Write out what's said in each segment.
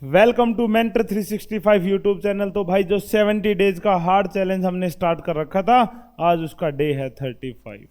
Welcome to mentor 365 YouTube channel. तो भाई जो 70 डेज का हार्ड चैलेंज हमने स्टार्ट कर रखा था, आज उसका डे है 35।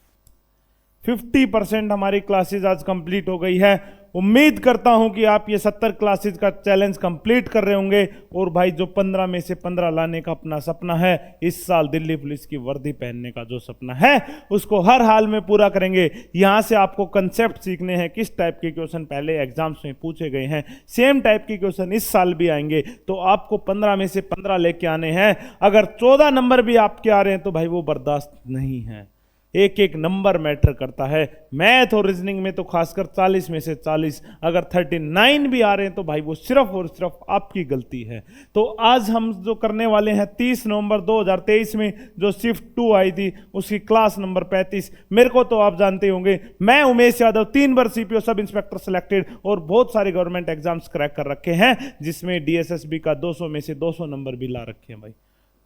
50% हमारी क्लासेस आज कंप्लीट हो गई है। उम्मीद करता हूं कि आप ये 70 क्लासेस का चैलेंज कंप्लीट कर रहे होंगे। और भाई जो 15 में से 15 लाने का अपना सपना है, इस साल दिल्ली पुलिस की वर्दी पहनने का जो सपना है, उसको हर हाल में पूरा करेंगे। यहां से आपको कंसेप्ट सीखने हैं, किस टाइप के क्वेश्चन पहले एग्जाम्स में पूछे गए हैं, सेम टाइप के क्वेश्चन इस साल भी आएंगे। तो आपको 15 में से 15 लेके आने हैं। अगर 14 नंबर भी आपके आ रहे हैं तो भाई वो बर्दाश्त नहीं है। एक एक नंबर मैटर करता है। मैथ और रीजनिंग में तो खासकर 40 में से 40, अगर 39 भी आ रहे हैं तो भाई वो सिर्फ और सिर्फ आपकी गलती है। तो आज हम जो करने वाले हैं 30 नवंबर 2023 में जो शिफ्ट 2 आई थी, उसकी क्लास नंबर 35। मेरे को तो आप जानते होंगे, मैं उमेश यादव 3 बार सीपीओ सब इंस्पेक्टर सिलेक्टेड और बहुत सारे गवर्नमेंट एग्जाम्स क्रैक कर रखे हैं, जिसमें डीएसएसबी का 200 में से 200 नंबर भी ला रखे हैं भाई।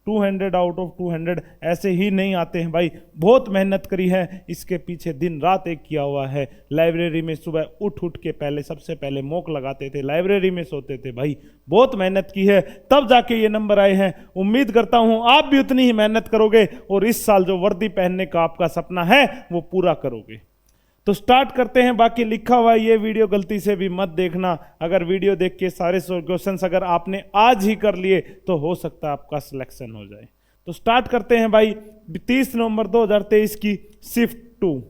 200 आउट ऑफ 200 ऐसे ही नहीं आते हैं भाई। बहुत मेहनत करी है, इसके पीछे दिन रात एक किया हुआ है। लाइब्रेरी में सुबह उठ के पहले सबसे पहले मॉक लगाते थे, लाइब्रेरी में सोते थे भाई। बहुत मेहनत की है, तब जाके ये नंबर आए हैं। उम्मीद करता हूं आप भी उतनी ही मेहनत करोगे और इस साल जो वर्दी पहनने का आपका सपना है वो पूरा करोगे। तो स्टार्ट करते हैं। बाकी लिखा हुआ ये वीडियो गलती से भी मत देखना। अगर वीडियो देख के सारे क्वेश्चंस अगर आपने आज ही कर लिए तो हो सकता है आपका सिलेक्शन हो जाए। तो स्टार्ट करते हैं भाई 30 नवंबर 2023 की शिफ्ट 2।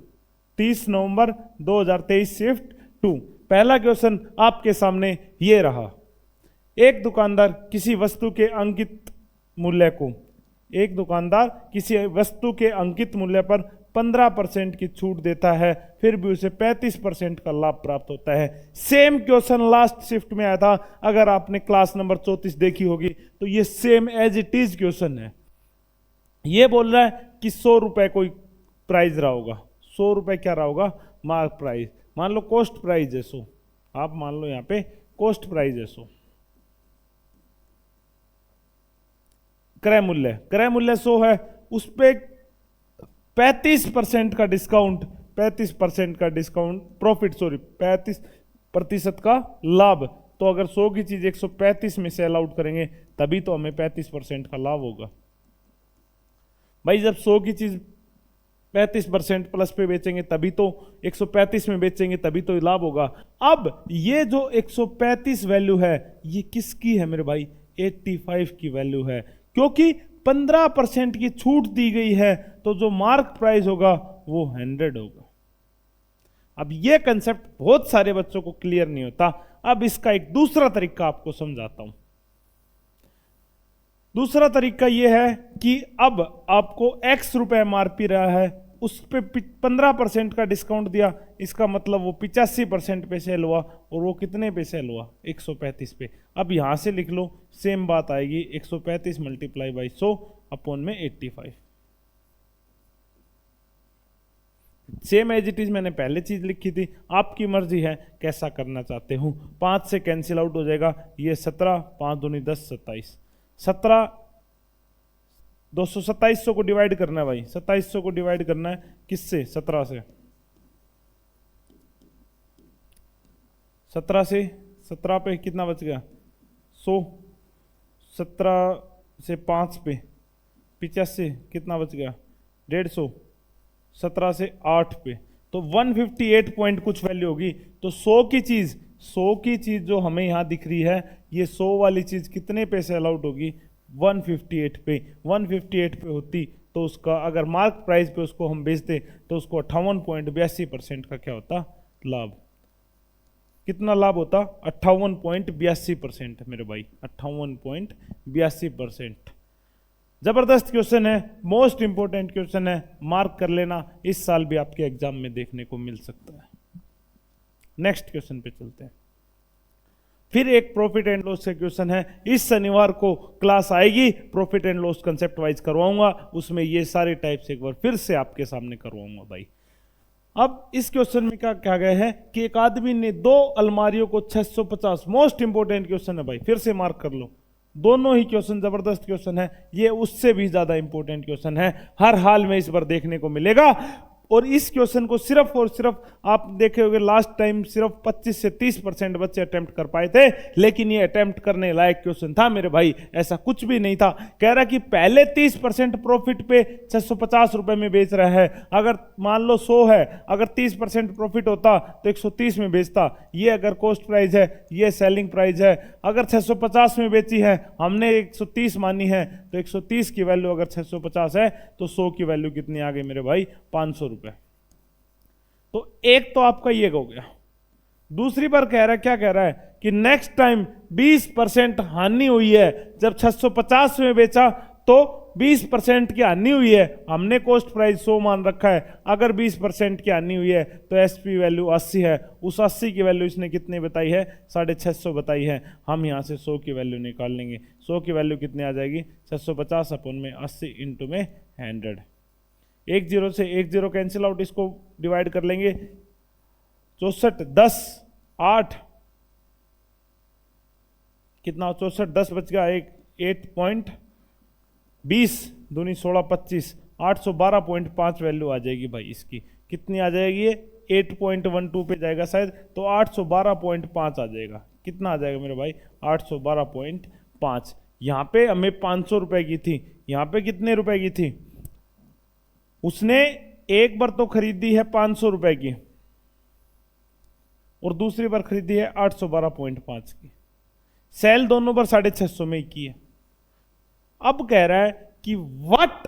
30 नवंबर 2023 शिफ्ट 2। पहला क्वेश्चन आपके सामने ये रहा। एक दुकानदार किसी वस्तु के अंकित मूल्य को, एक दुकानदार किसी वस्तु के अंकित मूल्य पर 15% की छूट देता है, फिर भी उसे 35% का लाभ प्राप्त होता है। सेम क्वेश्चन लास्ट शिफ्ट में आया था। अगर आपने क्लास नंबर 34 देखी होगी तो ये same as it is question है। ये बोल रहा है कि 100 रुपए कोई प्राइस रहा होगा। 100 रुपए क्या रहा होगा? Mark price. मान लो कॉस्ट प्राइस है 100, आप मान लो यहां पे कॉस्ट प्राइस है 100। क्रय मूल्य 100 है, उस पर 35% का डिस्काउंट, 35% का डिस्काउंट प्रॉफिट, 35% का लाभ। तो अगर 100 की चीज 135 में सेल आउट करेंगे तभी तो हमें 35% का लाभ होगा भाई। जब 100 की चीज 35% प्लस पे बेचेंगे तभी तो 135 में बेचेंगे तभी तो लाभ होगा। अब ये जो 135 वैल्यू है ये किसकी है मेरे भाई? 85 की वैल्यू है, क्योंकि 15% की छूट दी गई है। तो जो मार्क प्राइस होगा वो 100 होगा। अब ये कंसेप्ट बहुत सारे बच्चों को क्लियर नहीं होता। अब इसका एक दूसरा तरीका आपको समझाता हूं। दूसरा तरीका यह है कि अब आपको X रुपए MRP रहा है, उस पे 15% का डिस्काउंट दिया, इसका मतलब वो 85% पे सेल हुआ। और वो कितने पे सेल हुआ? 135 पे। अब यहां से लिख लो, सेम बात आएगी, 135 मल्टीप्लाई बाई 100 अपॉन में 85। सेम एज इट इज मैंने पहले चीज लिखी थी, आपकी मर्जी है कैसा करना चाहते हो। 5 से कैंसिल आउट हो जाएगा, ये 17, 5 दूनी 10, 27, 17, 2700 को डिवाइड करना है भाई। 2700 को डिवाइड करना है किससे? 17 से। 17 से 17 पे कितना बच गया? 100। 17 से 5 पे 85, कितना बच गया? 150। 17 से 8 पे तो 158 पॉइंट कुछ वैल्यू होगी। तो 100 की चीज जो हमें यहां दिख रही है, ये 100 वाली चीज कितने पे सेल आउट होगी? 158 पे। 158 पे होती तो उसका अगर मार्क प्राइस पे उसको हम बेचते तो उसको 58.82% का क्या होता? लाभ। कितना लाभ होता? 58.82% मेरे भाई, 58.82%। जबरदस्त क्वेश्चन है, मोस्ट इंपॉर्टेंट क्वेश्चन है, मार्क कर लेना। इस साल भी आपके एग्जाम में देखने को मिल सकता है। नेक्स्ट क्वेश्चन पे चलते हैं। फिर एक प्रॉफिट एंड लॉस का क्वेश्चन है। इस शनिवार को क्लास आएगी, profit and loss concept wise करवाऊंगा, उसमें ये सारे टाइप्स एक बार फिर से आपके सामने करवाऊंगा भाई। अब इस क्वेश्चन में क्या कहा गया है कि एक आदमी ने 2 अलमारियों को 650, मोस्ट इंपोर्टेंट क्वेश्चन है भाई, फिर से मार्क कर लो। दोनों ही क्वेश्चन जबरदस्त क्वेश्चन है, ये उससे भी ज्यादा इंपॉर्टेंट क्वेश्चन है, हर हाल में इस बार देखने को मिलेगा। और इस क्वेश्चन को सिर्फ और सिर्फ आप देखे होंगे लास्ट टाइम सिर्फ 25 से 30% बच्चे अटेम्प्ट कर पाए थे, लेकिन ये अटेम्प्ट करने लायक क्वेश्चन था मेरे भाई, ऐसा कुछ भी नहीं था। कह रहा कि पहले 30% प्रॉफिट पे 650 रुपए में बेच रहा है, अगर मान लो 100 है, अगर 30% प्रॉफिट होता तो 130 में बेचता। ये अगर कॉस्ट प्राइस है, ये सेलिंग प्राइस है। अगर 650 में बेची है, हमने 130 मानी है, तो 130 की वैल्यू अगर 650 है तो 100 की वैल्यू कितनी आ गई मेरे भाई, 500 रुपए। तो एक तो आपका ये हो गया। दूसरी बार कह रहा है, क्या कह रहा है कि नेक्स्ट टाइम 20% हानि हुई है, जब 650 में बेचा तो 20% की हानि हुई है, हमने कॉस्ट प्राइस 100 मान रखा है, अगर 20% की हानि हुई है तो एसपी वैल्यू 80 है, उस 80 की वैल्यू इसने कितनी बताई है, 650 बताई है। हम यहां से 100 की वैल्यू निकाल लेंगे। 100 की वैल्यू कितनी आ जाएगी, 650 अपन में 80 इंटू में 100। एक जीरो से एक जीरो कैंसिल आउट, इसको डिवाइड कर लेंगे। 64 10 8 कितना, 64 10 बच गया, एक 8.20 दूनी 16 25, 812.5 वैल्यू आ जाएगी भाई इसकी। कितनी आ जाएगी, ये 8.12 पे जाएगा शायद, तो 812.5 आ जाएगा। कितना आ जाएगा मेरे भाई, 812.5। यहां पे हमें 500 रुपए की थी, यहां पे कितने रुपए की थी, उसने एक बार तो खरीदी है 500 रुपए की और दूसरी बार खरीदी है 812.5 की। सेल दोनों बार 650 में की है। अब कह रहा है कि what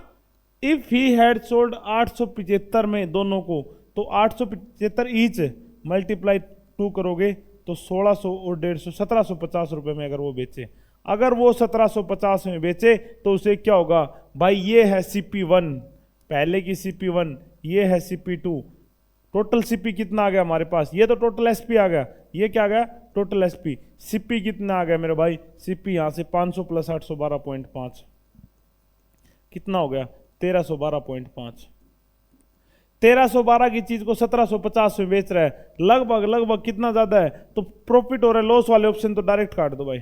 if he had sold 875 में दोनों को, तो 875 ईच मल्टीप्लाई 2 करोगे तो 1600 और 150 1750 रुपए में अगर वो बेचे, अगर वो 1750 में बेचे तो उसे क्या होगा भाई, ये है CP1 पहले की CP1, ये है CP2, टोटल CP कितना आ गया हमारे पास, ये तो टोटल SP आ गया, ये क्या आ गया टोटल SP। CP कितना आ गया मेरे भाई, CP यहां से 500 प्लस 812.5 कितना हो गया, 1312.5। 1312 की चीज को 1750 में बेच रहा है, लगभग कितना ज्यादा है, तो प्रॉफिट और लॉस वाले ऑप्शन तो डायरेक्ट काट दो भाई।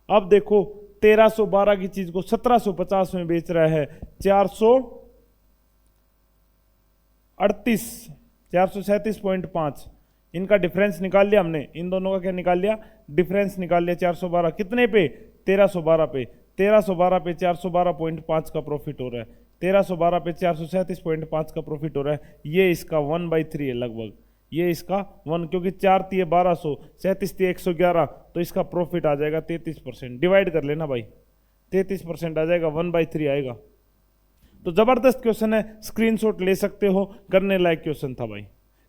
अब देखो 1312 की चीज को 1750 में बेच रहा है, 437.5, इनका डिफरेंस निकाल लिया हमने, इन दोनों का क्या निकाल लिया, डिफरेंस निकाल लिया। 412 कितने पे, 1312 पे, 1312 पे 412.5 का प्रॉफिट हो रहा है, 1312 पे 437.5 का प्रॉफिट हो रहा है। ये इसका 1/3 है लगभग, ये इसका 1, क्योंकि 4 तिये 1200, 37 तिये 111, तो इसका प्रॉफिट आ जाएगा 33%। डिवाइड कर लेना भाई, 33% आ जाएगा, 1/3 आएगा। तो जबरदस्त क्वेश्चन है, स्क्रीनशॉट ले सकते हो, करने लायक क्वेश्चन था भाई,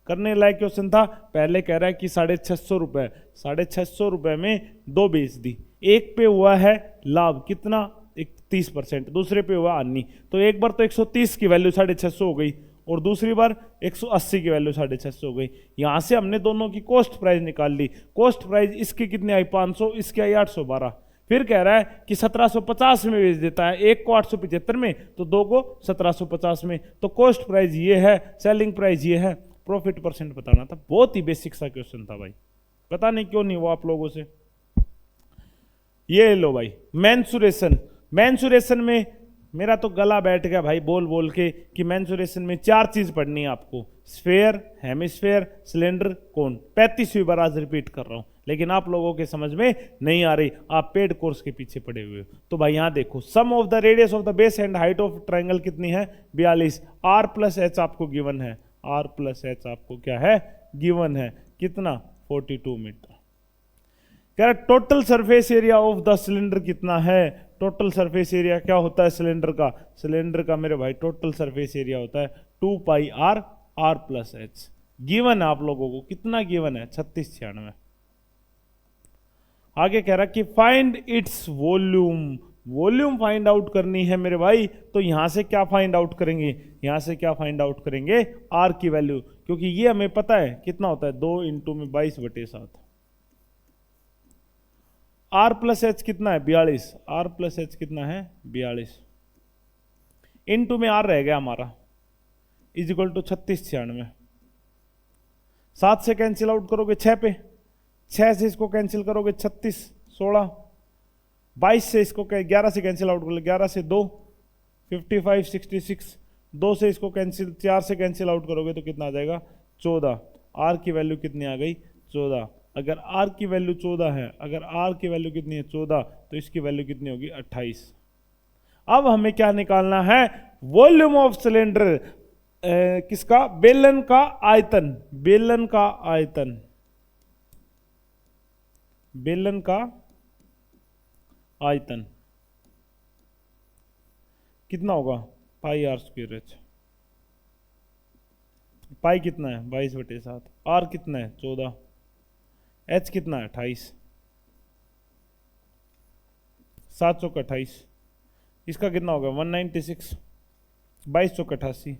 करने लायक क्वेश्चन था। पहले कह रहा है कि 650 रुपए, 650 रुपए में 2 बेच दी, एक पे हुआ है लाभ कितना 30%, दूसरे पे हुआ हानि। तो एक बार तो 130 की वैल्यू 650 हो गई और दूसरी बार 180 की वैल्यू 650 हो गई। यहां से हमने दोनों की कॉस्ट प्राइस निकाल ली। कॉस्ट प्राइस इसकी कितनी आई 500, इसकी आई 812। फिर कह रहा है कि 1750 में बेच देता है, एक को 875 में तो दो को 1750 में। तो कॉस्ट प्राइस ये है, सेलिंग प्राइस ये है, प्रॉफिट परसेंट बताना था। बहुत ही बेसिक सा क्वेश्चन था भाई, पता नहीं क्यों नहीं वो आप लोगों से। ये लो भाई मेंसुरेशन, मेंसुरेशन में मेरा तो गला बैठ गया भाई बोल बोल के कि मेंसुरेशन में 4 चीज पढ़नी है आपको, स्फेयर, हेमिस्फेयर, सिलेंडर, कोन। 35वीं बार आज रिपीट कर रहा हूं, लेकिन आप लोगों के समझ में नहीं आ रही, आप पेड कोर्स के पीछे पड़े हुए हो। तो भाई यहां देखो, sum of the radius of the base and height of triangle कितनी है 42। R प्लस H आपको गिवन है, R प्लस H आपको क्या है गिवन है, कितना 42 मीटर। कह रहा total surface area of the cylinder कितना है। टोटल सरफेस एरिया क्या होता है सिलेंडर का, सिलेंडर का मेरे भाई टोटल सरफेस एरिया होता है 2 पाई R, R plus H। Given है आप लोगों को, कितना गिवन है 3696। आगे कह रहा कि find its volume, volume find out करनी है मेरे भाई। तो यहां से क्या फाइंड आउट करेंगे, यहां से क्या फाइंड आउट करेंगे R की वैल्यू, क्योंकि ये हमें पता है कितना होता है 2 इंटू में 22/7। R प्लस H कितना है 42, R प्लस H कितना है 42, इंटू में R रह गया हमारा, इज इक्वल टू 3696। 7 से कैंसिल आउट करोगे 6 पे, 6 से इसको कैंसिल करोगे 36 16, 22 से इसको 11 से कैंसिल आउट करोगे 11 से 2, 55 66, 2 से इसको कैंसिल, 4 से कैंसिल आउट करोगे तो कितना आ जाएगा 14। आर की वैल्यू कितनी आ गई 14। अगर आर की वैल्यू 14 है, अगर आर की वैल्यू कितनी है 14, तो इसकी वैल्यू कितनी होगी 28। अब हमें क्या निकालना है, वॉल्यूम ऑफ सिलेंडर, किसका, बेलन का आयतन, बेलन का आयतन, बेलन का आयतन कितना होगा पाई आर स्क्वायर एच। पाई कितना है 22/7, आर कितना है 14, एच कितना है 28, 7 चौक 28, इसका कितना होगा 196, 22 चौक 88,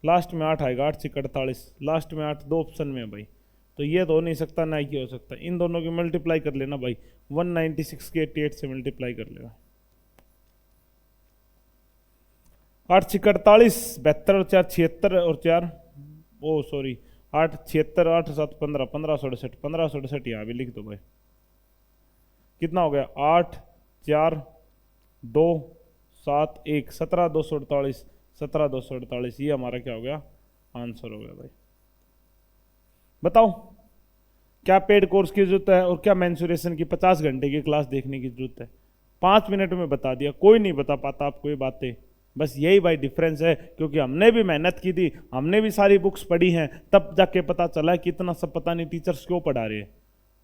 लास्ट में 8 आएगा, 8 से 48, लास्ट में 8 दो ऑप्शन में है भाई, तो ये तो हो नहीं सकता, ना ही हो सकता, इन दोनों की मल्टीप्लाई कर लेना भाई, 196 के 88 से मल्टीप्लाई कर लेना, 8 से 48, 72 और 4 76 और 4 ओ सॉरी 8 76, 8 7 15, 1568, 1568 यहाँ भी लिख दो भाई, कितना हो गया 8 4 2 7 1, 17,248, 17,248, ये हमारा क्या हो गया आंसर हो गया भाई। बताओ क्या पेड कोर्स की जरूरत है और क्या मेंसुरेशन की 50 घंटे की क्लास देखने की जरूरत है, 5 मिनट में बता दिया, कोई नहीं बता पाता आपको ये बातें, बस यही भाई डिफरेंस है, क्योंकि हमने भी मेहनत की थी, हमने भी सारी बुक्स पढ़ी हैं, तब जाके पता चला कि इतना सब पता नहीं टीचर्स क्यों पढ़ा रहे हैं,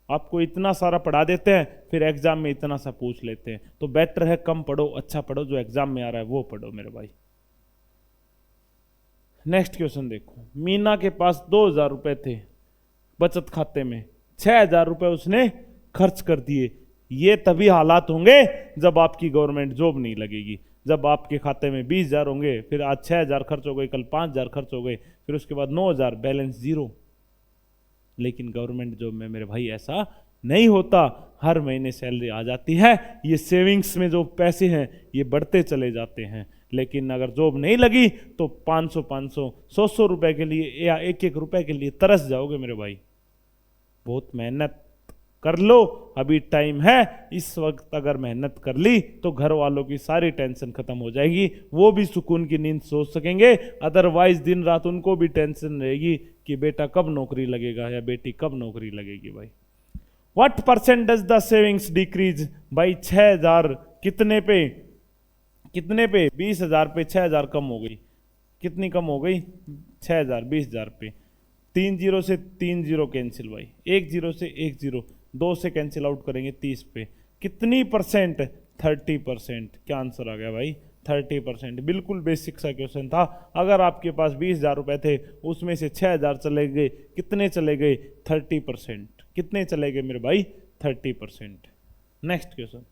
आपको इतना सारा पढ़ा देते हैं फिर एग्जाम में इतना सा पूछ लेते हैं, तो बेटर है कम पढ़ो, अच्छा पढ़ो, जो एग्जाम में आ रहा है वो पढ़ो मेरे भाई। नेक्स्ट क्वेश्चन देखो, मीना के पास 2,000 रुपए थे बचत खाते में, 6,000 रुपए उसने खर्च कर दिए, ये तभी हालात होंगे जब आपकी गवर्नमेंट जॉब नहीं लगेगी, जब आपके खाते में 20,000 होंगे, फिर आज 6,000 खर्च हो गए, कल 5,000 खर्च हो गए, फिर उसके बाद 9,000, बैलेंस 0। लेकिन गवर्नमेंट जॉब में मेरे भाई ऐसा नहीं होता, हर महीने सैलरी आ जाती है, ये सेविंग्स में जो पैसे हैं ये बढ़ते चले जाते हैं। लेकिन अगर जॉब नहीं लगी तो 500 500 100 रुपए के लिए या 1 रुपए के लिए तरस जाओगे मेरे भाई। बहुत मेहनत कर लो, अभी टाइम है, इस वक्त अगर मेहनत कर ली तो घर वालों की सारी टेंशन खत्म हो जाएगी, वो भी सुकून की नींद सो सकेंगे, अदरवाइज दिन रात उनको भी टेंशन रहेगी कि बेटा कब नौकरी लगेगा या बेटी कब नौकरी लगेगी भाई। What percent does the savings decrease भाई, 6,000 कितने पे 20,000 पे 6,000 कम हो गई, कितनी कम हो गई 6,000 20,000 पे, 3 0 से 3 0 कैंसिल भाई, 1 0 से 1 0, 2 से कैंसिल आउट करेंगे 30 पे, कितनी परसेंट 30%, क्या आंसर आ गया भाई 30%। बिल्कुल बेसिक सा क्वेश्चन था। अगर आपके पास 20,000 रुपए थे, उसमें से 6,000 चले गए, कितने चले गए 30%, कितने चले गए मेरे भाई 30%। Next question,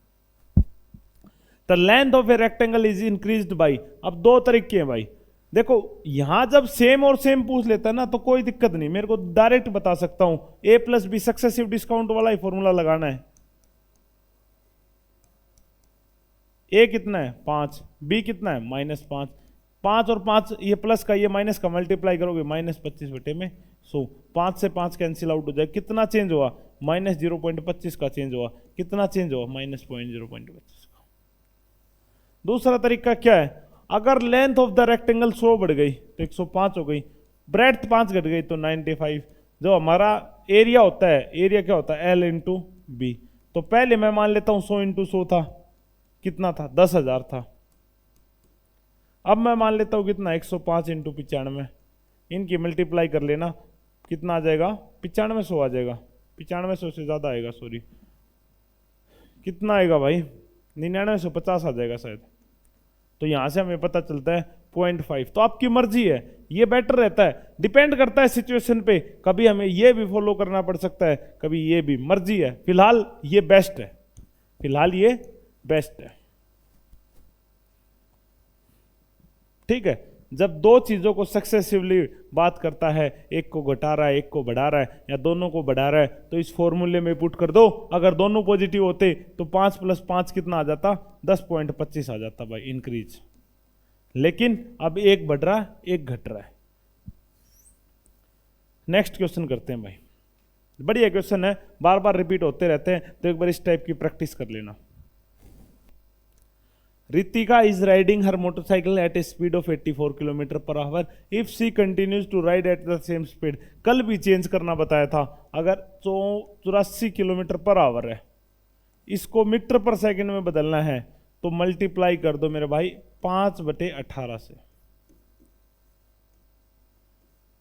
the length of a rectangle is increased by, अब दो तरीके हैं भाई, देखो यहां जब सेम और सेम पूछ लेता है ना तो कोई दिक्कत नहीं, मेरे को डायरेक्ट बता सकता हूं, a plus b successive discount वाला ही फॉर्मूला लगाना है। a कितना है 5, b कितना है -5, 5 और 5 ये प्लस का ये माइनस का मल्टीप्लाई करोगे -25 में 100, 5 से 5 कैंसिल आउट हो जाए, कितना चेंज हुआ -0.25 का चेंज हुआ, कितना चेंज हुआ -0.25 का। दूसरा तरीका क्या है, अगर लेंथ ऑफ द रेक्टेंगल 100 बढ़ गई तो 105 हो गई, ब्रेड्थ 5 घट गई तो 95, जो हमारा एरिया होता है, एरिया क्या होता है L इंटू बी, तो पहले मैं मान लेता हूं 100 इंटू 100 था, कितना था 10,000 था, अब मैं मान लेता हूं कितना 105 इंटू 95, इनकी मल्टीप्लाई कर लेना, कितना आ जाएगा 9500 आ जाएगा, 9500 से ज्यादा आएगा सॉरी, कितना आएगा भाई 9950 आ जाएगा शायद, तो यहां से हमें पता चलता है 0.5। तो आपकी मर्जी है, ये बेटर रहता है, डिपेंड करता है सिचुएशन पे, कभी हमें ये भी फॉलो करना पड़ सकता है, कभी ये भी, मर्जी है, फिलहाल ये बेस्ट है, फिलहाल ये बेस्ट है। ठीक है, जब दो चीजों को सक्सेसिवली बात करता है, एक को घटा रहा है एक को बढ़ा रहा है या दोनों को बढ़ा रहा है, तो इस फॉर्मूले में पुट कर दो, अगर दोनों पॉजिटिव होते तो 5 + 5 कितना आ जाता 10.25 आ जाता भाई इंक्रीज। लेकिन अब एक बढ़ रहा है एक घट रहा है। नेक्स्ट क्वेश्चन करते हैं भाई, बढ़िया क्वेश्चन है, बार बार रिपीट होते रहते हैं, तो एक बार इस टाइप की प्रैक्टिस कर लेना। Ritika is riding her motorcycle at a speed of 84 kilometre per hour if she continues to ride at the same speed. कल भी चेंज करना बताया था। अगर 84 किलोमीटर पर आवर है, इसको मीटर पर सेकंड में बदलना है तो मल्टीप्लाई कर दो मेरे भाई 5/18 से।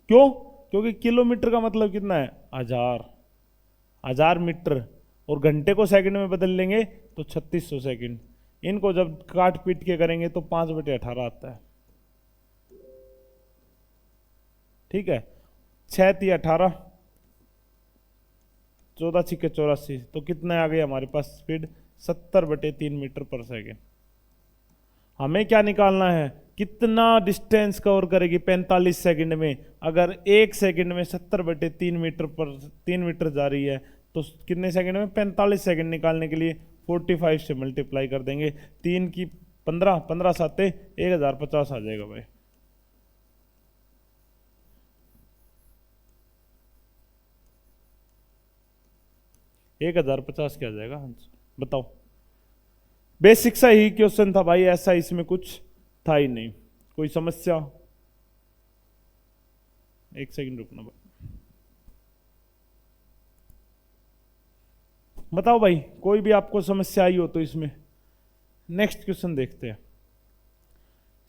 क्यों? क्योंकि किलोमीटर का मतलब कितना है? 1000 मीटर, और घंटे को सेकंड में बदल लेंगे तो 3600 सेकंड। इनको जब काट पीट के करेंगे तो 5/18 आता है। ठीक है, 6 × 18, 14 × 84, तो कितने आ गए हमारे पास स्पीड? 70/3 मीटर पर सेकेंड। हमें क्या निकालना है? कितना डिस्टेंस कवर करेगी 45 सेकंड में। अगर 1 सेकंड में 70/3 मीटर जा रही है तो कितने सेकंड में? 45 सेकंड निकालने के लिए 45 से मल्टीप्लाई कर देंगे। 3 की 15, 15 साते 1050 आ जाएगा भाई। एक 1050 क्या आ जाएगा आंसर? बताओ। बेसिक सा ही क्वेश्चन था भाई, ऐसा इसमें कुछ था ही नहीं। कोई समस्या? एक सेकंड रुकना भाई। बताओ भाई, कोई भी आपको समस्या आई हो तो इसमें। नेक्स्ट क्वेश्चन देखते हैं।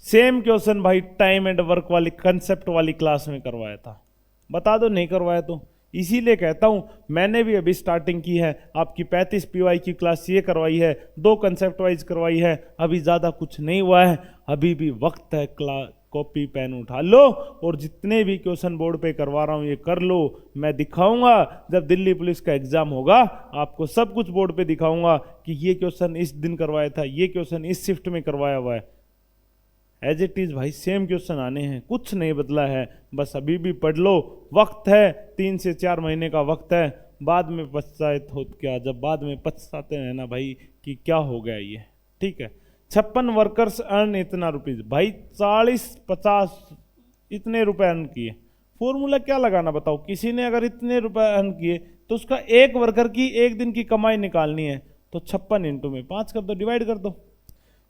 सेम क्वेश्चन भाई टाइम एंड वर्क वाली कंसेप्ट वाली क्लास में करवाया था। बता दो नहीं करवाया तो। इसीलिए कहता हूं, मैंने भी अभी स्टार्टिंग की है। आपकी 35 PY की क्लास ये करवाई है, 2 कंसेप्ट वाइज करवाई है, अभी ज़्यादा कुछ नहीं हुआ है। अभी भी वक्त है, कॉपी पेन उठा लो और जितने भी क्वेश्चन बोर्ड पे करवा रहा हूं ये कर लो। मैं दिखाऊंगा जब दिल्ली पुलिस का एग्जाम होगा, आपको सब कुछ बोर्ड पे दिखाऊंगा कि ये क्वेश्चन इस दिन करवाया था, ये क्वेश्चन इस शिफ्ट में करवाया हुआ है। एज इट इज भाई सेम क्वेश्चन आने हैं, कुछ नहीं बदला है। बस अभी भी पढ़ लो, वक्त है, 3 से 4 महीने का वक्त है। बाद में पछताए हो क्या? जब बाद में पछताते हैं ना भाई कि क्या हो गया ये। ठीक है, 56 वर्कर्स अर्न इतना रुपीज। भाई 40-50 इतने रुपए अर्न किए। फॉर्मूला क्या लगाना बताओ? किसी ने अगर इतने रुपए अर्न किए तो उसका एक वर्कर की एक दिन की कमाई निकालनी है, तो 56 इंटू में 5 कर दो, डिवाइड कर दो।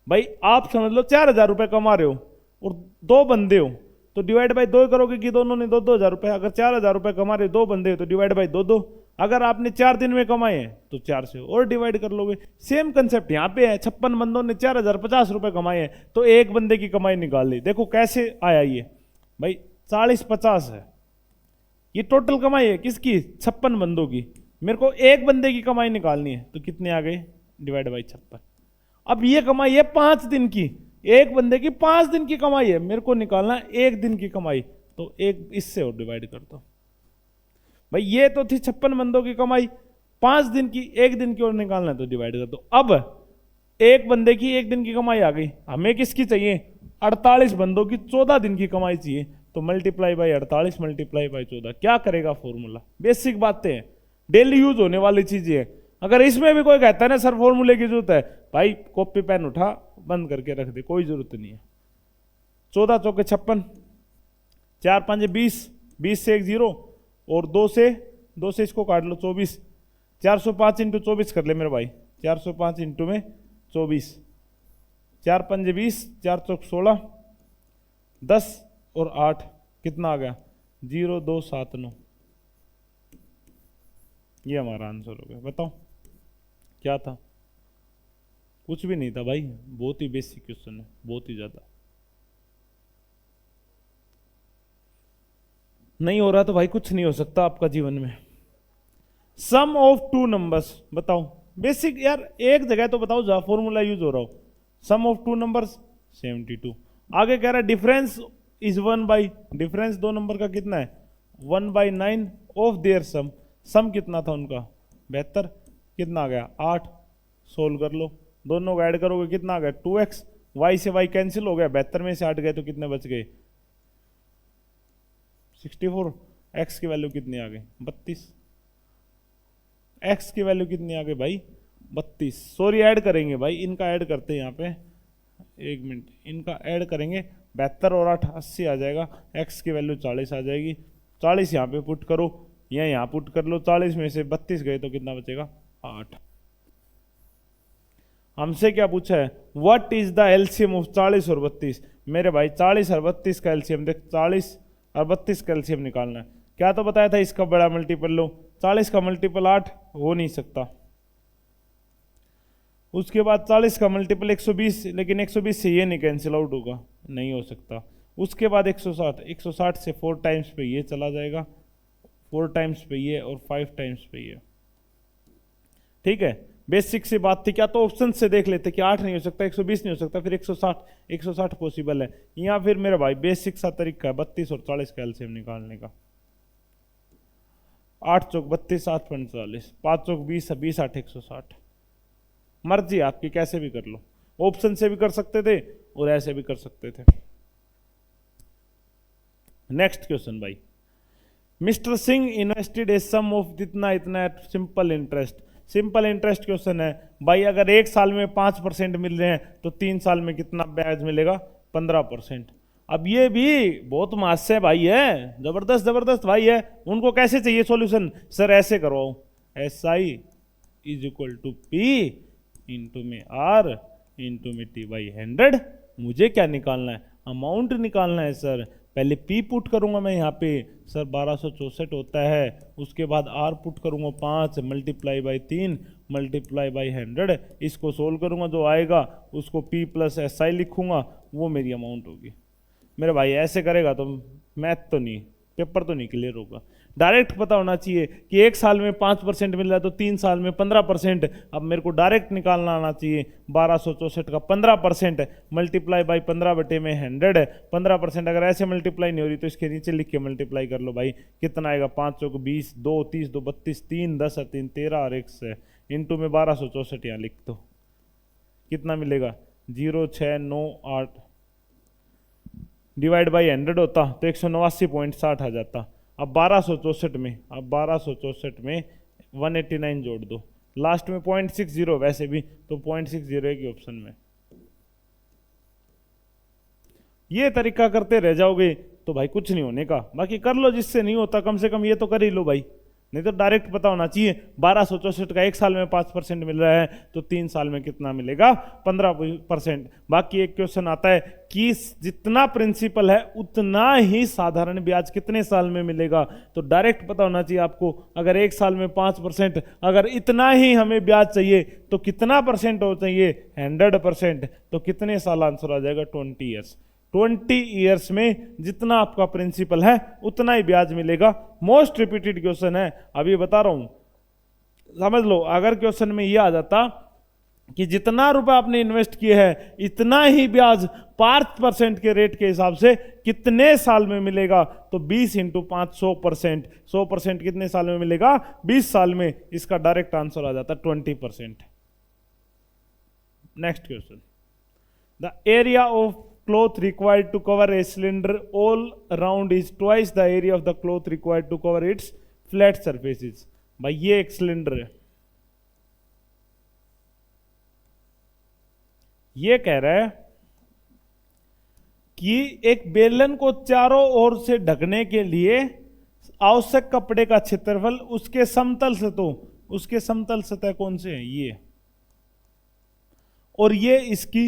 भाई आप समझ लो 4000 रुपए कमा रहे हो और 2 बंदे हो, तो डिवाइड बाई 2 करोगे कि दोनों ने 2-2 हजार रुपए। अगर 4000 रुपए कमा रहे 2 बंदे हो तो डिवाइड बाई 2-2। अगर आपने 4 दिन में कमाए हैं तो 4 से और डिवाइड कर लोगे। सेम कंसेप्ट यहाँ पे है। 56 बंदों ने 4050 रुपए कमाए हैं तो एक बंदे की कमाई निकाल ली। देखो कैसे आया ये भाई, 40-50 है ये टोटल कमाई है किसकी? 56 बंदों की। मेरे को एक बंदे की कमाई निकालनी है तो कितने आ गए? Divide by 56। अब ये कमाई है 5 दिन की, एक बंदे की 5 दिन की कमाई है, मेरे को निकालना है 1 दिन की कमाई, तो एक इससे और डिवाइड कर दो। भाई ये तो थी 56 बंदों की कमाई, 5 दिन की, 1 दिन की और निकालना है तो डिवाइड कर दो। अब एक बंदे की 1 दिन की कमाई आ गई, हमें किसकी चाहिए? 48 बंदों की 14 दिन की कमाई चाहिए, तो मल्टीप्लाई बाई 48 मल्टीप्लाई बाई 14। क्या करेगा फॉर्मूला? बेसिक बातें हैं, डेली यूज होने वाली चीजें हैं। अगर इसमें भी कोई कहता है ना सर फॉर्मूले की जरूरत है, भाई कॉपी पेन उठा बंद करके रख दे, कोई जरूरत नहीं है। 14 चौके 56, 4 5 20, 20 से एक 0 और 2 से इसको काट लो 24। 405 इंटू 24 कर ले मेरे भाई, 405 इंटू में 24, 4 5 20, 4 चौक 16, 10 और 8 कितना आ गया? 0279। ये हमारा आंसर हो गया। बताओ क्या था? कुछ भी नहीं था भाई, बहुत ही बेसिक क्वेश्चन है, बहुत ही ज्यादा। नहीं हो रहा तो भाई कुछ नहीं हो सकता आपका जीवन में। सम ऑफ 2 नंबर्स बताओ। बेसिक यार, एक जगह तो बताओ जहां फॉर्मूला यूज हो रहा हो। सम ऑफ 2 नंबर्स 72। आगे कह रहा है डिफरेंस इज 1/, डिफरेंस 2 नंबर का कितना है? 1/9 ऑफ देयर सम। सम कितना था उनका? 72। कितना आ गया? 8। सोल्व कर लो, दोनों को ऐड करोगे कितना आ गया? 2x। y से y कैंसिल हो गया, 72 में से 8 गए तो कितने बच गए? 64। x की वैल्यू कितनी आ गई? 32। x की वैल्यू कितनी आ गई भाई? 32। सॉरी ऐड करेंगे भाई, इनका ऐड करते हैं यहाँ पे, 1 मिनट, इनका ऐड करेंगे। 72 और 8 80 आ जाएगा। x की वैल्यू 40 आ जाएगी। 40 यहाँ पे पुट करो या यहाँ पुट कर लो। 40 में से 32 गए तो कितना बचेगा? 8। हमसे क्या पूछा है, what is the LCM of 40 और 32। मेरे भाई 40 और 32 का एलसीएम देख, 40 और 32 का एलसीएम निकालना है। क्या तो बताया था, इसका बड़ा मल्टीपल लो, 40 का मल्टीपल 8 हो नहीं सकता। उसके बाद 40 का मल्टीपल 120, लेकिन 120 से ये नहीं कैंसिल आउट होगा, नहीं हो सकता। उसके बाद 160, 160 से 4 टाइम्स पे ये चला जाएगा, 4 टाइम्स पे ये और 5 टाइम्स पे ये। ठीक है, बेसिक सी बात थी। क्या तो ऑप्शन से देख लेते कि 8 नहीं हो सकता, 120 नहीं हो सकता, फिर 160, 160 पॉसिबल है। या फिर मेरा भाई बेसिक सा तरीका है 32 और 40 का एलसीएम निकालने का। 8 चौक 32, 8 45, 5 चौक 20, 20 8 160। मर्जी आपकी, कैसे भी कर लो, ऑप्शन से भी कर सकते थे और ऐसे भी कर सकते थे। नेक्स्ट क्वेश्चन भाई, mister Singh invested a sum of इतना इतना simple interest. Simple interest question है भाई, अगर 1 साल में 5% मिल रहे हैं तो 3 साल में कितना ब्याज मिलेगा, 15%। अब ये भी बहुत मास्य भाई है, जबरदस्त जबरदस्त भाई है। उनको कैसे चाहिए सॉल्यूशन, सर ऐसे करवाओ, S I is equal to P into में आर इंटू में टी बाई 100। मुझे क्या निकालना है, अमाउंट निकालना है सर। पहले पी पुट करूंगा मैं यहाँ पे, सर 1264 होता है। उसके बाद आर पुट करूंगा 5 मल्टीप्लाई बाई 3 मल्टीप्लाई बाई 100। इसको सोल्व करूंगा, जो आएगा उसको पी प्लस एस आई लिखूंगा, वो मेरी अमाउंट होगी। मेरे भाई ऐसे करेगा तो मैथ तो नहीं, पेपर तो नहीं क्लियर होगा। डायरेक्ट पता होना चाहिए कि 1 साल में 5% मिल रहा है तो 3 साल में 15%। अब मेरे को डायरेक्ट निकालना आना चाहिए 1264 का 15% मल्टीप्लाई बाई 15 बटे में 100 है। 15% अगर ऐसे मल्टीप्लाई नहीं हो रही तो इसके नीचे लिख के मल्टीप्लाई कर लो भाई, कितना आएगा, 5 चौक 20, 2 30, 2 32, 3 10 और 3 13 और 1 से इंटू में 1264 यहाँ लिख दो, कितना मिलेगा 0 6 9 8 डिवाइड बाई 100 होता तो 189.60 आ जाता। अब 1264 में, अब 1264 में 189 जोड़ दो, लास्ट में 0.60 वैसे भी तो 0.60 है कि ऑप्शन में। ये तरीका करते रह जाओगे तो भाई कुछ नहीं होने का। बाकी कर लो, जिससे नहीं होता कम से कम ये तो कर ही लो भाई, नहीं तो डायरेक्ट पता होना चाहिए 1264 का 1 साल में 5% मिल रहा है तो 3 साल में कितना मिलेगा, 15%। बाकी एक क्वेश्चन आता है कि जितना प्रिंसिपल है उतना ही साधारण ब्याज कितने साल में मिलेगा, तो डायरेक्ट पता होना चाहिए आपको। अगर 1 साल में 5%, अगर इतना ही हमें ब्याज चाहिए तो कितना परसेंट हो चाहिए, 100%। तो कितने साल आंसर आ जाएगा, 20 ईयर्स। 20 ईयर्स में जितना आपका प्रिंसिपल है उतना ही ब्याज मिलेगा। मोस्ट रिपीटेड क्वेश्चन है, अभी बता रहा हूं, समझ लो। अगर क्वेश्चन में ये आ जाता कि जितना रुपए आपने इन्वेस्ट किए हैं इतना ही ब्याज 5% के रेट के हिसाब से कितने साल में मिलेगा, तो 20 इंटू 5 100%। 100% कितने साल में मिलेगा, 20 साल में। इसका डायरेक्ट आंसर आ जाता 20%। Next question, the area of cloth required to cover a cylinder all around is twice the area of the cloth required to cover its flat surfaces। भाई ये एक सिलेंडर है, ये कह रहा है कि एक बेलन को चारों ओर से ढकने के लिए आवश्यक कपड़े का क्षेत्रफल उसके समतल सतह, उसके समतल सतह कौन से हैं, ये, और ये इसकी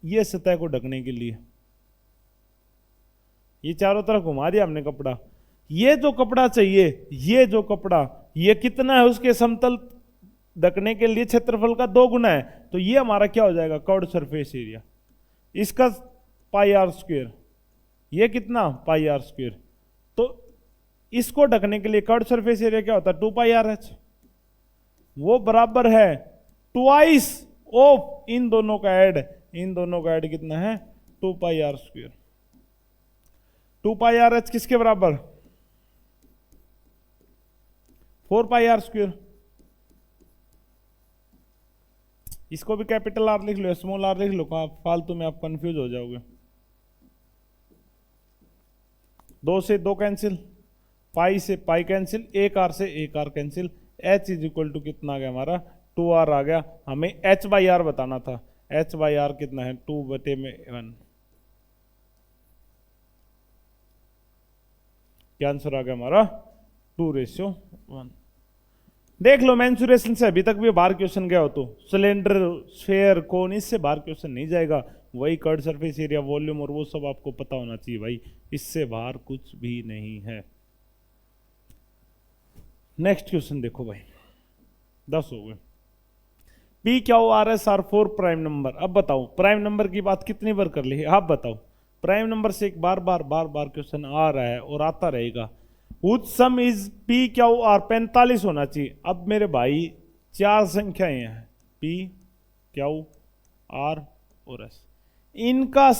ये सतह को ढकने के लिए ये चारों तरफ घुमा दिया हमने कपड़ा। ये जो कपड़ा चाहिए, ये जो कपड़ा, ये कितना है, उसके समतल ढकने के लिए क्षेत्रफल का 2 गुना है। तो ये हमारा क्या हो जाएगा, कर्व्ड सरफेस एरिया। इसका पाई आर स्क्वायर, ये कितना, पाई आर स्क्वायर। तो इसको ढकने के लिए कर्व्ड सरफेस एरिया क्या होता है, 2 पाई आर एच। वो बराबर है ट्वाइस ऑफ इन दोनों का ऐड, इन दोनों का ऐड कितना है, 2 pi r square. 2 pi r h किसके बराबर, 4 पाई आर स्क्वायर। इसको भी कैपिटल आर लिख लो, स्मॉल आर लिख लो, फालतू में आप कंफ्यूज हो जाओगे। 2 से 2 कैंसिल, पाई से पाई कैंसिल, 1 आर से 1 R cancel. H is equal to कितना आ गया हमारा, 2 आर आ गया। हमें एच बाई आर बताना था, एच बाई आर कितना है, 2 बटे में 1। क्या आंसर आ गया हमारा, 2:1। देख लो मेंसुरेशन से अभी तक भी बाहर क्वेश्चन गया हो तो सिलेंडर, स्फेयर, कोन, इससे बाहर क्वेश्चन नहीं जाएगा। वही कर्ड सरफेस एरिया, वॉल्यूम और वो सब आपको पता होना चाहिए भाई, इससे बाहर कुछ भी नहीं है। नेक्स्ट क्वेश्चन देखो भाई, 10 हो गए। P Q R S R 4 prime number. अब बताओ प्राइम नंबर की बात कितनी बार कर ली है, आप बताओ। प्राइम नंबर से एक बार बार बार बार क्वेश्चन आ रहा है और आता रहेगा। उच सम इज पी क्यू आर 45 होना चाहिए। अब मेरे भाई 4 संख्याएं हैं, पी क्यू आर और एस, इनका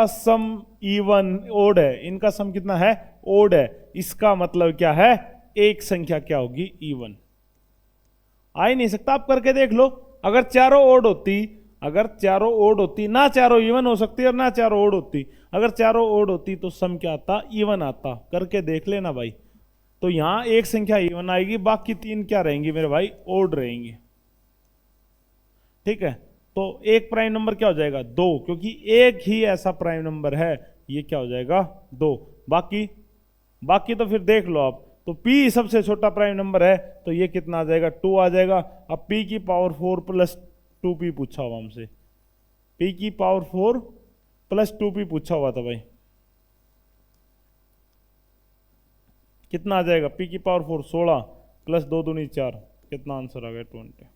सम इवन ओड है। इनका सम कितना है, ओड है। इसका मतलब क्या है, एक संख्या क्या होगी, इवन। आ ही नहीं सकता, आप करके देख लो। अगर चारों ओड होती, ना चारों इवन हो सकती और ना चारों ओड होती। अगर चारों ओड होती तो सम क्या आता, इवन आता। करके देख लेना भाई। तो यहां एक संख्या इवन आएगी, बाकी 3 क्या रहेंगी मेरे भाई, ओड रहेंगी। ठीक है, तो एक प्राइम नंबर क्या हो जाएगा, 2, क्योंकि एक ही ऐसा प्राइम नंबर है, ये क्या हो जाएगा, 2। बाकी तो फिर देख लो आप। तो P सबसे छोटा प्राइम नंबर है, तो ये कितना आ जाएगा, 2 आ जाएगा। अब P की पावर 4 प्लस 2P पूछा हुआ हमसे, P की पावर 4 प्लस 2P पूछा हुआ था भाई, कितना आ जाएगा, P की पावर 4 16 प्लस 2 दूनी 4, कितना आंसर आ गया, 20।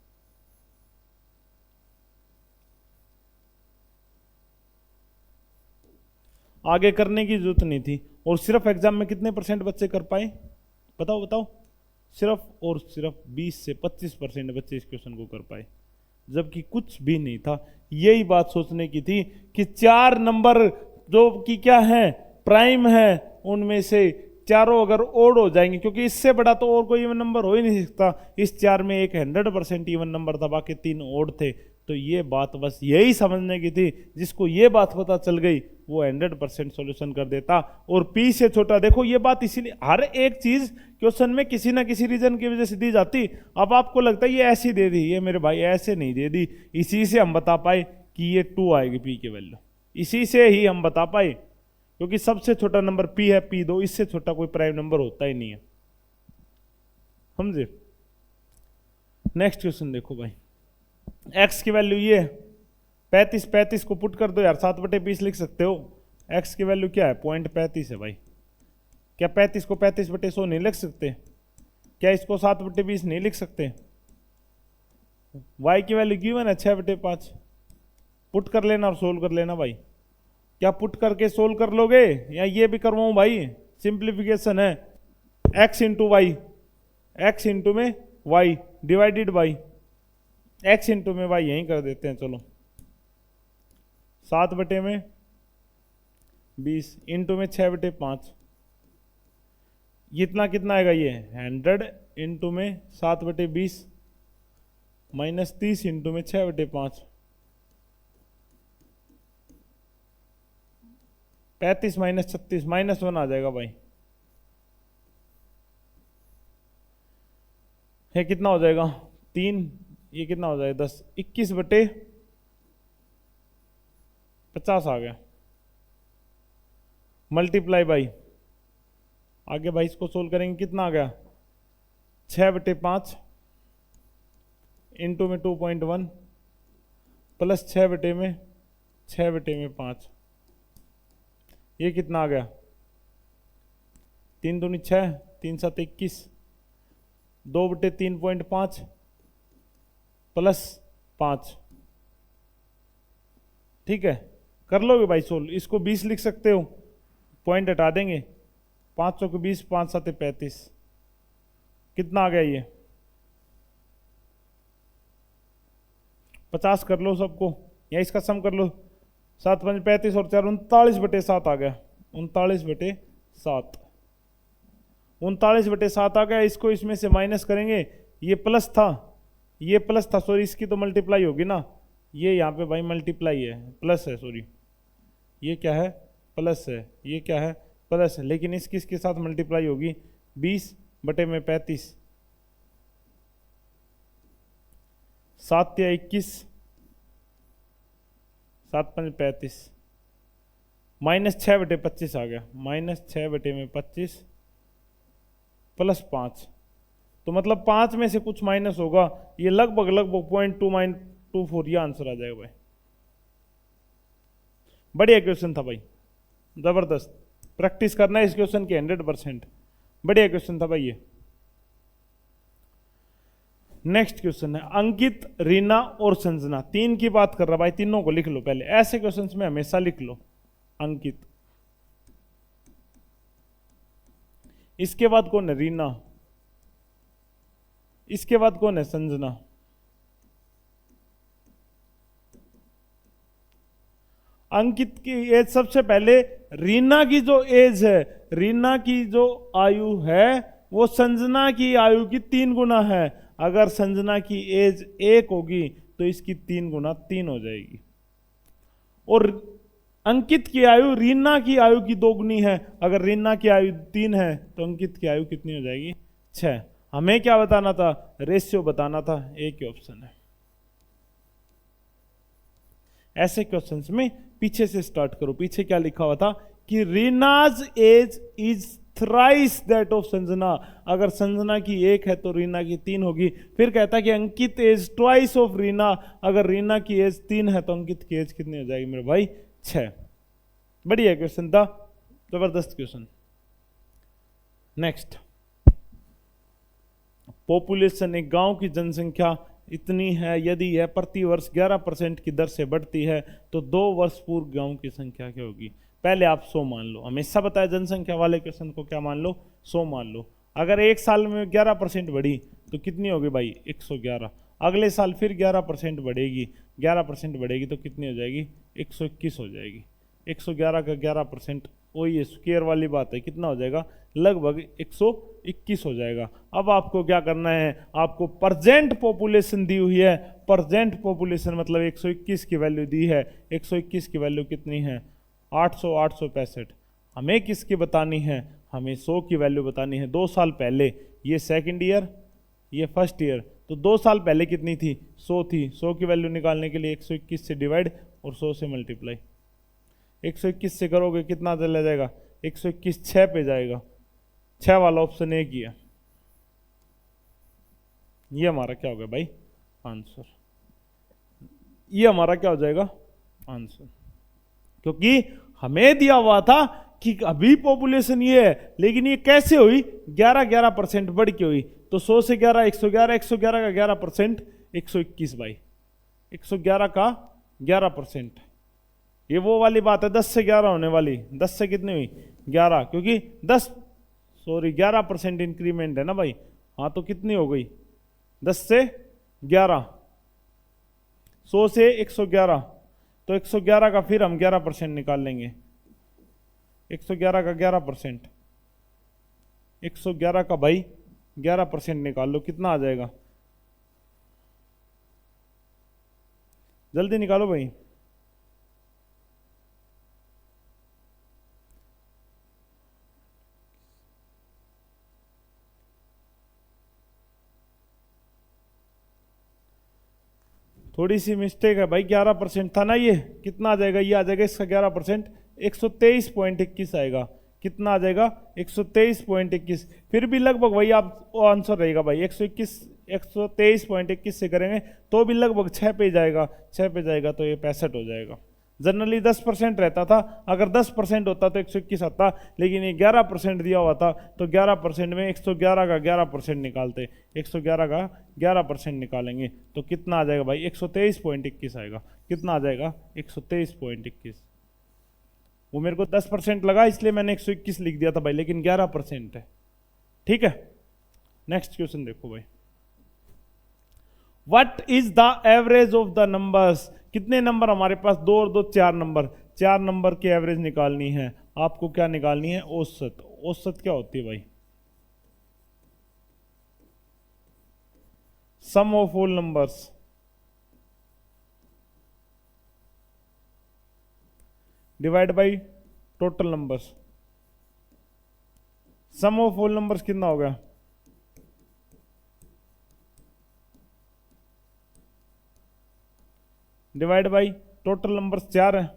आगे करने की जरूरत नहीं थी। और सिर्फ एग्जाम में कितने % बच्चे कर पाए, बताओ। सिर्फ और सिर्फ 20 से 25% बच्चे इस क्वेश्चन को कर पाए, जबकि कुछ भी नहीं था। यही बात सोचने की थी कि 4 नंबर जो कि क्या है, प्राइम है, उनमें से चारों अगर ओड हो जाएंगे, क्योंकि इससे बड़ा तो और कोई इवन नंबर हो ही नहीं सकता। इस 4 में एक 100% इवन नंबर था, बाकी 3 ओड थे। तो ये बात बस यही समझने की थी। जिसको ये बात पता चल गई वो 100% सॉल्यूशन कर देता। और P से छोटा, देखो ये बात इसीलिए हर एक चीज क्वेश्चन में किसी ना किसी रीजन की वजह से दी जाती। अब आपको लगता है ये ऐसी दे दी, ये मेरे भाई ऐसे नहीं दे दी। इसी से हम बता पाए कि ये 2 आएगी P की वैल्यू, इसी से ही हम बता पाए, क्योंकि सबसे छोटा नंबर P है, P2, इससे छोटा कोई प्राइम नंबर होता ही नहीं है। समझे। नेक्स्ट क्वेश्चन देखो भाई, x की वैल्यू ये 35 को पुट कर दो यार, 7/20 लिख सकते हो। x की वैल्यू क्या है, 0.35 है भाई। क्या 35 को 35/100 नहीं लिख सकते, क्या इसको 7/20 नहीं लिख सकते। y की वैल्यू गिवन है 6/5, पुट कर लेना और सोल्व कर लेना भाई। क्या पुट करके सोल्व कर लोगे या ये भी करवाऊं भाई, सिंप्लीफिकेशन है। x into y, x into में y divided by x into में y, यहीं कर देते हैं चलो। 7/20 इंटू में 6/5, इतना कितना आएगा ये 100 इंटू में 7/20 माइनस 30 इंटू में 6/5, 35 माइनस 36 -1 आ जाएगा भाई। है कितना हो जाएगा 3, ये कितना हो जाएगा 10, 21/50 आ गया। मल्टीप्लाई बाई, आगे भाई इसको सोल्व करेंगे, कितना आ गया 6/5 इंटू में 2.1 प्लस 6/5, ये कितना आ गया 3 दूनी 6, 3 7 21, 2/3.5 प्लस 5। ठीक है, कर लोगे भाई सोल्व। इसको 20 लिख सकते हो, पॉइंट हटा देंगे, 500 को 20, 5 7 35, कितना आ गया ये 50 कर लो सबको, या इसका सम कर लो। 7 5 35 और 4 39/7 आ गया, 39/7, 39/7 आ गया। इसको इसमें से माइनस करेंगे, ये प्लस था, सॉरी इसकी तो मल्टीप्लाई होगी ना, ये यहाँ पे भाई मल्टीप्लाई है, प्लस है, सॉरी ये क्या है प्लस है, ये क्या है प्लस है, लेकिन इसके साथ मल्टीप्लाई होगी 20/35, 7 या 21, 7 5 35, माइनस 6/25 आ गया, -6/25 प्लस 5, तो मतलब 5 में से कुछ माइनस होगा, ये लगभग लगभग 0.224 ये आंसर आ जाएगा भाई। बढ़िया क्वेश्चन था भाई, जबरदस्त। प्रैक्टिस करना है इस क्वेश्चन की 100%। बढ़िया क्वेश्चन था भाई ये। नेक्स्ट क्वेश्चन है अंकित, रीना और संजना, 3 की बात कर रहा भाई, तीनों को लिख लो पहले, ऐसे क्वेश्चंस में हमेशा लिख लो अंकित, इसके बाद कौन है रीना, इसके बाद कौन है संजना। अंकित की एज सबसे पहले, रीना की जो एज है, रीना की जो आयु है वो संजना की आयु की 3 गुना है। अगर संजना की एज 1 होगी तो इसकी 3 गुना 3 हो जाएगी। और अंकित की आयु रीना की आयु की 2 गुनी है। अगर रीना की आयु 3 है तो अंकित की आयु कितनी हो जाएगी 6। हमें क्या बताना था, रेशियो बताना था, एक ही ऑप्शन है। ऐसे क्वेश्चंस में पीछे से स्टार्ट करो। पीछे क्या लिखा हुआ था कि Reena's age is thrice that of Sanjana. अगर संजना की 1 है तो रीना की 3 होगी। फिर कहता है कि अंकित एज ट्वाइस ऑफ रीना। अगर रीना की एज 3 है तो अंकित की एज कितनी हो जाएगी मेरे भाई 6। बढ़िया क्वेश्चन था, जबरदस्त क्वेश्चन। नेक्स्ट, पॉपुलेशन, एक गांव की जनसंख्या इतनी है, यदि यह प्रति वर्ष 11% की दर से बढ़ती है तो 2 वर्ष पूर्व गांव की संख्या क्या होगी। पहले आप 100 मान लो, हमेशा बताया जनसंख्या वाले क्वेश्चन को क्या मान लो, 100 मान लो। अगर एक साल में 11% बढ़ी तो कितनी होगी भाई 111। अगले साल फिर 11% बढ़ेगी, 11% बढ़ेगी तो कितनी हो जाएगी 121 हो जाएगी। 111 का 11% वही स्क्वायर वाली बात है, कितना हो जाएगा लगभग 121 हो जाएगा। अब आपको क्या करना है, आपको प्रेजेंट पॉपुलेशन दी हुई है। प्रेजेंट पॉपुलेशन मतलब 121 की वैल्यू दी है। 121 की वैल्यू कितनी है 865। हमें किसकी बतानी है, हमें 100 की वैल्यू बतानी है। 2 साल पहले, ये सेकंड ईयर ये फर्स्ट ईयर, तो 2 साल पहले कितनी थी 100 थी। 100 की वैल्यू निकालने के लिए 121 से डिवाइड और 100 से मल्टीप्लाई। 121 से करोगे कितना चला जाएगा 121 6 पे जाएगा। 6 वाला ऑप्शन एक ही है। ये हमारा क्या हो गया भाई आंसर, ये हमारा क्या हो जाएगा आंसर। क्योंकि हमें दिया हुआ था कि अभी पॉपुलेशन ये है, लेकिन ये कैसे हुई 11% बढ़ के हुई। तो 100 से 11 111, 111 का 11% 121 भाई, 111 का 11%। ये वो वाली बात है 10 से 11 होने वाली। 10 से कितनी हुई 11, क्योंकि 11% इंक्रीमेंट है ना भाई। हाँ तो कितनी हो गई 10 से 11, 100 से 111, तो 111 का फिर हम 11% निकाल लेंगे। 111 का 11%, 111 का भाई 11% निकाल लो, कितना आ जाएगा जल्दी निकालो भाई। थोड़ी सी मिस्टेक है भाई, 11% था ना ये, कितना आ जाएगा ये आ जाएगा इसका 11% 123.21 आएगा। कितना आ जाएगा 123.21। फिर भी लगभग वही आप आंसर रहेगा भाई। 123.21 से करेंगे तो भी लगभग 6 पे जाएगा। 6 पे जाएगा तो ये 65 हो जाएगा। जनरली 10% रहता था, अगर 10% होता तो 121 आता, लेकिन ये 11% दिया हुआ था तो 11% में 111 का 11% निकालते। 111 का 11% निकालेंगे तो कितना आ जाएगा भाई 123.21 आएगा। कितना आ जाएगा 123.21। वो मेरे को 10% लगा इसलिए मैंने 121 लिख दिया था भाई, लेकिन 11% है। ठीक है, नेक्स्ट क्वेश्चन देखो भाई। What is the average of the numbers. कितने नंबर हमारे पास 2 और 2 4 नंबर। 4 नंबर की एवरेज निकालनी है आपको। क्या निकालनी है औसत। औसत क्या होती है भाई sum of all numbers divide by total numbers. Sum of all numbers कितना हो गया डिवाइड बाई टोटल नंबर्स 4 है।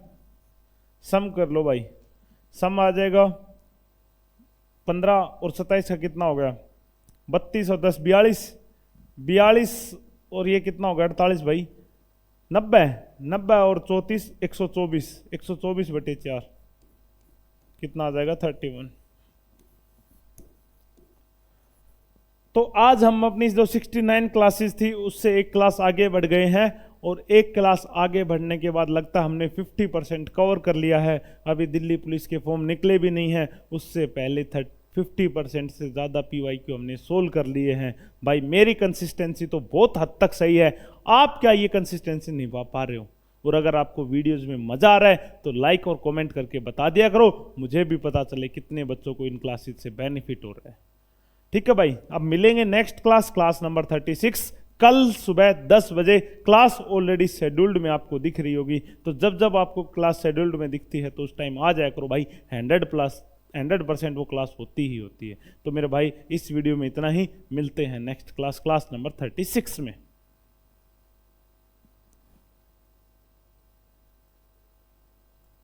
सम कर लो भाई, सम आ जाएगा 15 और 27 का कितना हो गया 32 और 10 42, 42 और ये कितना होगा 48 भाई, 90, 90 और 34 124, 124/4 कितना आ जाएगा 31। तो आज हम अपनी जो 69 क्लासेस थी उससे एक क्लास आगे बढ़ गए हैं, और एक क्लास आगे बढ़ने के बाद लगता है हमने 50% कवर कर लिया है। अभी दिल्ली पुलिस के फॉर्म निकले भी नहीं हैं, उससे पहले 50% से ज़्यादा PYQ हमने सोल्व कर लिए हैं। भाई मेरी कंसिस्टेंसी तो बहुत हद तक सही है, आप क्या ये कंसिस्टेंसी निभा पा रहे हो? और अगर आपको वीडियोज़ में मज़ा आ रहा है तो लाइक और कमेंट करके बता दिया करो, मुझे भी पता चले कितने बच्चों को इन क्लासेस से बेनिफिट हो रहा है। ठीक है भाई, अब मिलेंगे नेक्स्ट क्लास नंबर 36 कल सुबह 10 बजे। क्लास ऑलरेडी शेड्यूल्ड में आपको दिख रही होगी, तो जब जब आपको क्लास शेड्यूल्ड में दिखती है तो उस टाइम आ जाया करो भाई। 100% वो क्लास होती ही होती है। तो मेरे भाई इस वीडियो में इतना ही, मिलते हैं नेक्स्ट क्लास नंबर 36 में।